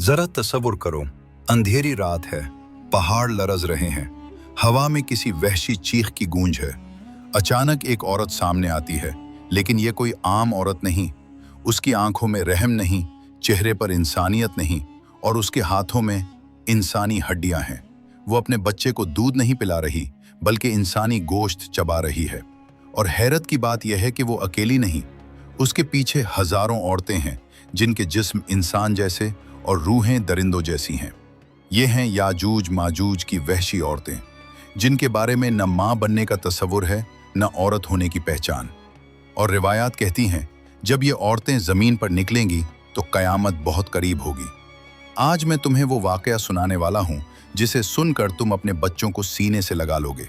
जरा तसव्वुर करो, अंधेरी रात है, पहाड़ लरज रहे हैं, हवा में किसी वहशी चीख की गूंज है। अचानक एक औरत सामने आती है, लेकिन ये कोई आम औरत नहीं। उसकी आंखों में रहम नहीं, चेहरे पर इंसानियत नहीं, और उसके हाथों में इंसानी हड्डियां हैं। वो अपने बच्चे को दूध नहीं पिला रही, बल्कि इंसानी गोश्त चबा रही है। और हैरत की बात यह है कि वो अकेली नहीं, उसके पीछे हजारों औरतें हैं जिनके जिस्म इंसान जैसे और रूहें दरिंदों जैसी हैं। ये हैं याजूज माजूज की वहशी औरतें, जिनके बारे में न माँ बनने का तसव्वुर है, न औरत होने की पहचान। और रिवायात कहती हैं, जब ये औरतें ज़मीन पर निकलेंगी तो क़यामत बहुत करीब होगी। आज मैं तुम्हें वो वाक़या सुनाने वाला हूँ जिसे सुनकर तुम अपने बच्चों को सीने से लगा लोगे।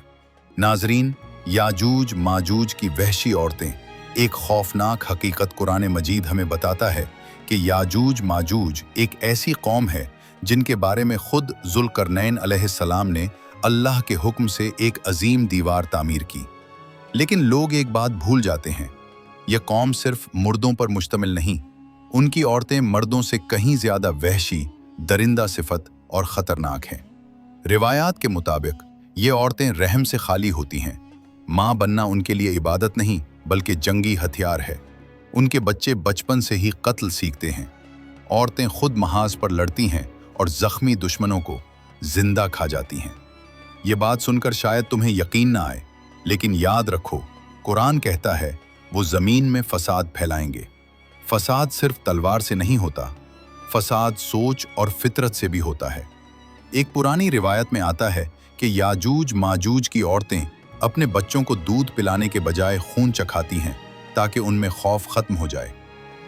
नाज़रीन, याजूज माजूज की वहशी औरतें एक खौफनाक हकीकत कुरान मजीद हमें बताता है कि याजूज माजूज एक ऐसी कौम है जिनके बारे में खुद ज़ुल्करनैन अलैहिस्सलाम ने अल्लाह के हुक्म से एक अजीम दीवार तामीर की। लेकिन लोग एक बात भूल जाते हैं, यह कौम सिर्फ मुर्दों पर मुश्तमिल नहीं, उनकी औरतें मर्दों से कहीं ज़्यादा वहशी, दरिंदा सिफत और ख़तरनाक हैं। रिवायात के मुताबिक ये औरतें रहम से खाली होती हैं। माँ बनना उनके लिए इबादत नहीं, बल्कि जंगी हथियार है। उनके बच्चे बचपन से ही कत्ल सीखते हैं। औरतें खुद महाज पर लड़ती हैं और ज़ख्मी दुश्मनों को जिंदा खा जाती हैं। ये बात सुनकर शायद तुम्हें यकीन ना आए, लेकिन याद रखो, कुरान कहता है वो ज़मीन में फसाद फैलाएंगे। फसाद सिर्फ तलवार से नहीं होता, फसाद सोच और फितरत से भी होता है। एक पुरानी रिवायत में आता है कि याजूज माजूज की औरतें अपने बच्चों को दूध पिलाने के बजाय खून चखाती हैं ताकि उनमें खौफ खत्म हो जाए।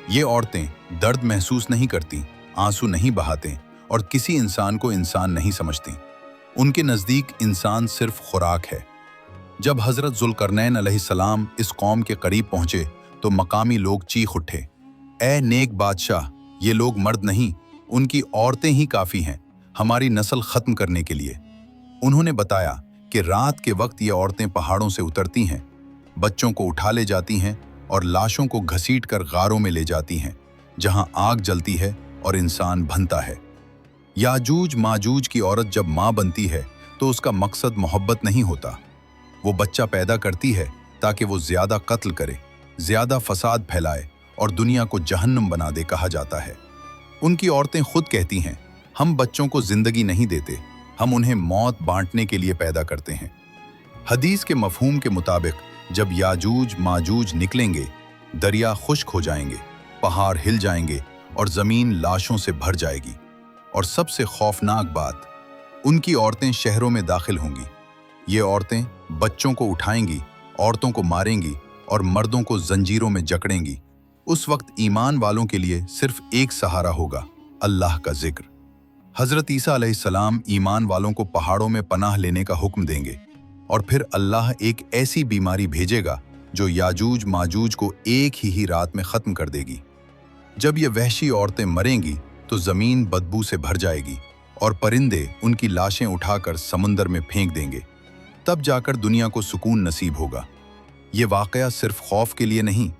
ये औरतें दर्द महसूस नहीं करती, आंसू नहीं बहाते और किसी इंसान को इंसान नहीं समझती। उनके नज़दीक इंसान सिर्फ खुराक है। जब हज़रत ज़ुल्करनैन अलैहिस्सलाम इस कौम के करीब पहुंचे तो मकामी लोग चीख उठे, ए नेक बादशाह, ये लोग मर्द नहीं, उनकी औरतें ही काफ़ी हैं हमारी नस्ल ख़त्म करने के लिए। उन्होंने बताया कि रात के वक्त ये औरतें पहाड़ों से उतरती हैं, बच्चों को उठा ले जाती हैं और लाशों को घसीट कर गारों में ले जाती हैं, जहां आग जलती है और इंसान बनता है। याजूज माजूज की औरत जब माँ बनती है तो उसका मकसद मोहब्बत नहीं होता। वो बच्चा पैदा करती है ताकि वो ज़्यादा कत्ल करे, ज़्यादा फसाद फैलाए और दुनिया को जहन्नुम बना दे, कहा जाता है। उनकी औरतें खुद कहती हैं, हम बच्चों को ज़िंदगी नहीं देते, हम उन्हें मौत बांटने के लिए पैदा करते हैं। हदीस के मफहूम के मुताबिक जब याजूज माजूज निकलेंगे, दरिया खुश्क हो जाएंगे, पहाड़ हिल जाएंगे और ज़मीन लाशों से भर जाएगी। और सबसे खौफनाक बात, उनकी औरतें शहरों में दाखिल होंगी। ये औरतें बच्चों को उठाएंगी, औरतों को मारेंगी और मर्दों को जंजीरों में जकड़ेंगी। उस वक्त ईमान वालों के लिए सिर्फ एक सहारा होगा, अल्लाह का जिक्र। हज़रत ईसा अलैहिस्सलाम ईमान वालों को पहाड़ों में पनाह लेने का हुक्म देंगे और फिर अल्लाह एक ऐसी बीमारी भेजेगा जो याजूज माजूज को एक ही रात में ख़त्म कर देगी। जब ये वहशी औरतें मरेंगी तो ज़मीन बदबू से भर जाएगी और परिंदे उनकी लाशें उठाकर समंदर में फेंक देंगे। तब जाकर दुनिया को सुकून नसीब होगा। ये वाक़या सिर्फ खौफ के लिए नहीं,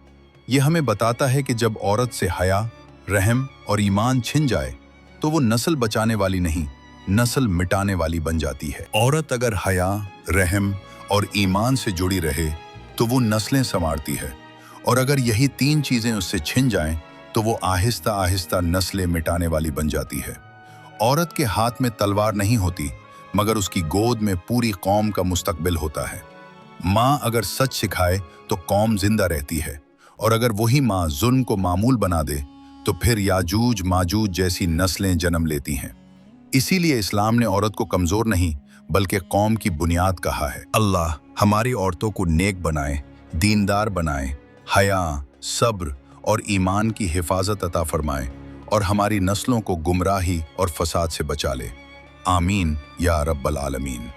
ये हमें बताता है कि जब औरत से हया, रहम और ईमान छिन जाए तो वो नस्ल बचाने वाली नहीं, नस्ल मिटाने वाली बन जाती है। औरत अगर हया, रहम और ईमान से जुड़ी रहे तो वो नस्लें संवारती है, और अगर यही तीन चीज़ें उससे छिन जाएं तो वो आहिस्ता आहिस्ता नस्लें मिटाने वाली बन जाती है। औरत के हाथ में तलवार नहीं होती, मगर उसकी गोद में पूरी कौम का मुस्तकबिल होता है। माँ अगर सच सिखाए तो कौम जिंदा रहती है, और अगर वही माँ जुल्म को मामूल बना दे तो फिर याजूज माजूज जैसी नस्लें जन्म लेती हैं। इसीलिए इस्लाम ने औरत को कमज़ोर नहीं बल्कि कौम की बुनियाद कहा है। अल्लाह हमारी औरतों को नेक बनाए, दीनदार बनाए, हया, सब्र और ईमान की हिफाजत अता फरमाए और हमारी नस्लों को गुमराही और फसाद से बचा ले। आमीन या रब्बल आलमीन।